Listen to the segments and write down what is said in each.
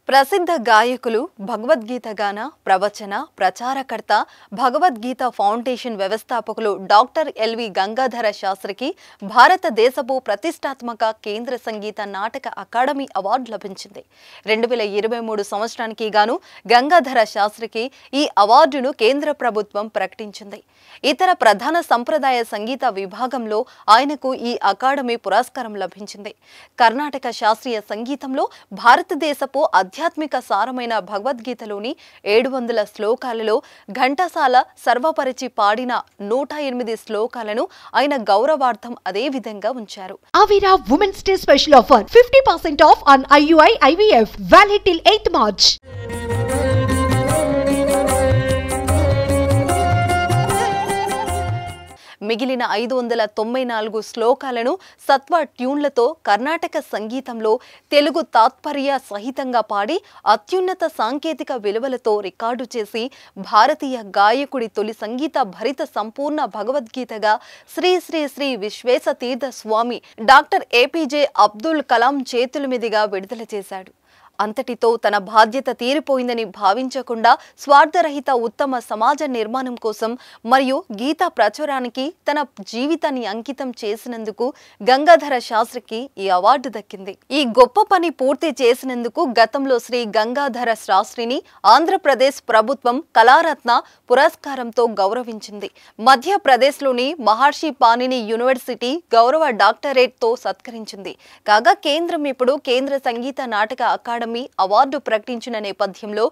ప్రసిద్ధ గాయకులు భగవద్గీత గాన ప్రవచన ప్రచారకర్త భగవద్గీత ఫౌండేషన్ వ్యవస్థాపకులు డాక్టర్ ఎల్వి గంగాధర శాస్త్రికి భారతదేశపు ప్రతిష్టాత్మక కేంద్ర సంగీత నాటక అకాడమీ అవార్డు లభించింది. 2023 సంవత్సరానికి గాను గంగాధర శాస్త్రికి ఈ అవార్డును కేంద్ర ప్రభుత్వం ప్రకటించింది. ఇతర ప్రధాన సంప్రదాయ సంగీత విభాగంలో ఆయనకు ఈ అకాడమీ పురస్కారం లభించింది. కర్ణాటక శాస్త్రీయ సంగీతంలో భారతదేశపు ఆధ్యాత్మిక సారమైన భగవద్గీతలోని 700 శ్లోకాలలో ఘంటసాల సర్వపరిచి పాడిన 108 శ్లోకాలను ఆయన గౌరవార్థం అదే విధంగా ఉంచారు. Avira Women's Day special offer 50% off on IUI IVF valid till 8th March. మిగిలిన 594 శ్లోకాలను సత్వ ట్యూన్లతో కర్ణాటక సంగీతంలో తెలుగు తాత్పర్య సహితంగా పాడి అత్యున్నత సాంకేతిక విలువలతో రికార్డు చేసి భారతీయ గాయకుడి తొలి సంగీత భరిత సంపూర్ణ భగవద్గీతగా శ్రీ శ్రీ శ్రీ విశ్వేశతీర్థ స్వామి డాక్టర్ ఏపీజే అబ్దుల్ కలాం చేతుల మీదుగా విడుదల చేశాడు. అంతటితో తన బాధ్యత తీరిపోయిందని భావించకుండా స్వార్థరహిత ఉత్తమ సమాజ నిర్మాణం కోసం మరియు గీతా ప్రచురానికి తన జీవితాన్ని అంకితం చేసినందుకు గంగాధర శాస్త్రికి ఈ అవార్డు దక్కింది. ఈ గొప్ప పని పూర్తి చేసినందుకు గతంలో శ్రీ గంగాధర శాస్త్రిని ఆంధ్రప్రదేశ్ ప్రభుత్వం కళారత్న పురస్కారంతో గౌరవించింది. మధ్యప్రదేశ్లోని మహర్షి పాణిని యూనివర్సిటీ గౌరవ డాక్టరేట్తో సత్కరించింది. కాగా కేంద్రం ఇప్పుడు కేంద్ర సంగీత నాటక అకాడమీ అవార్డు ప్రకటించిన నేపథ్యంలో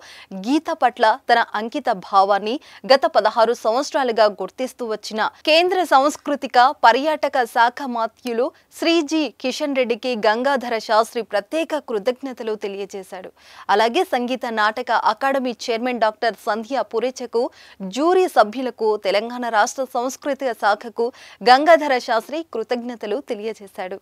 గీత పట్ల తన అంకిత భావాన్ని గత 16 సంవత్సరాలుగా గుర్తిస్తూ వచ్చిన కేంద్ర సాంస్కృతిక పర్యాటక శాఖ మంత్రులు శ్రీ జి కిషన్ రెడ్డికి గంగాధర శాస్త్రి ప్రత్యేక కృతజ్ఞతలు తెలియజేశాడు. అలాగే Sangeet Natak academy chairman doctor సంధ్య పురేచకు, జ్యూరీ సభ్యులకు, తెలంగాణ రాష్ట్ర సాంస్కృతిక శాఖకు గంగాధర శాస్త్రి కృతజ్ఞతలు తెలియజేశాడు.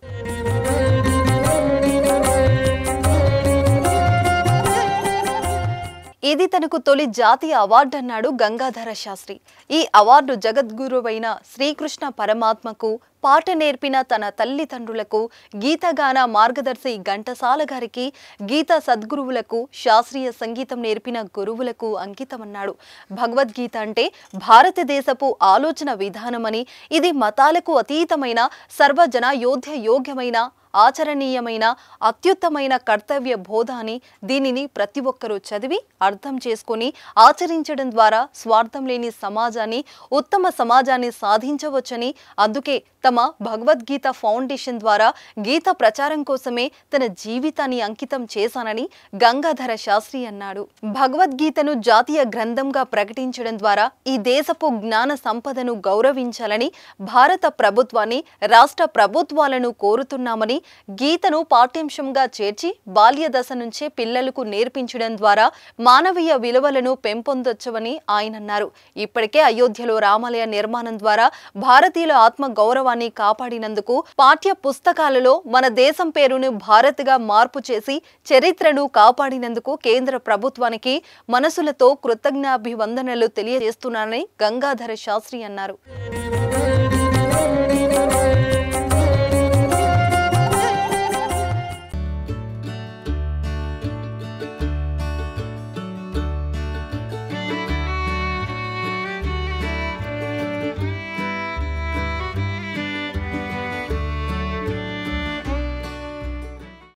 ఇది తనకు తొలి జాతీయ అవార్డు అన్నాడు గంగాధర శాస్త్రి. ఈ అవార్డు జగద్గురువైన శ్రీకృష్ణ పరమాత్మకు, పాట నేర్పిన తన తల్లిదండ్రులకు, గీతగాన మార్గదర్శి ఘంటసాల గారికి, గీత సద్గురువులకు, శాస్త్రీయ సంగీతం నేర్పిన గురువులకు అంకితమన్నాడు. భగవద్గీత అంటే భారతదేశపు ఆలోచన విధానమని, ఇది మతాలకు అతీతమైన సర్వజన యోధ్య యోగ్యమైన ఆచరణీయమైన అత్యుత్తమైన కర్తవ్య బోధ అని, దీనిని ప్రతి ఒక్కరూ చదివి అర్థం చేసుకుని ఆచరించడం ద్వారా స్వార్థం లేని సమాజాన్ని, ఉత్తమ సమాజాన్ని సాధించవచ్చని, అందుకే తమ భగవద్గీత ఫౌండేషన్ ద్వారా గీత ప్రచారం కోసమే తన జీవితాన్ని అంకితం చేశానని గంగాధర శాస్త్రి అన్నాడు. భగవద్గీతను జాతీయ గ్రంథంగా ప్రకటించడం ద్వారా ఈ దేశపు జ్ఞాన సంపదను గౌరవించాలని భారత ప్రభుత్వాన్ని, రాష్ట్ర ప్రభుత్వాలను కోరుతున్నామని, గీతను పాఠ్యాంశంగా చేర్చి బాల్య దశ నుంచే పిల్లలకు నేర్పించడం ద్వారా మానవీయ విలువలను పెంపొందొచ్చవని ఆయన అన్నారు. ఇప్పటికే అయోధ్యలో రామాలయ నిర్మాణం ద్వారా భారతీయుల ఆత్మ గౌరవాన్ని కాపాడినందుకు, పాఠ్య పుస్తకాలలో మన దేశం పేరును భారత్గా మార్పు చేసి చరిత్రను కాపాడినందుకు కేంద్ర ప్రభుత్వానికి మనసులతో కృతజ్ఞాభివందనలు తెలియజేస్తున్నానని గంగాధర శాస్త్రి అన్నారు.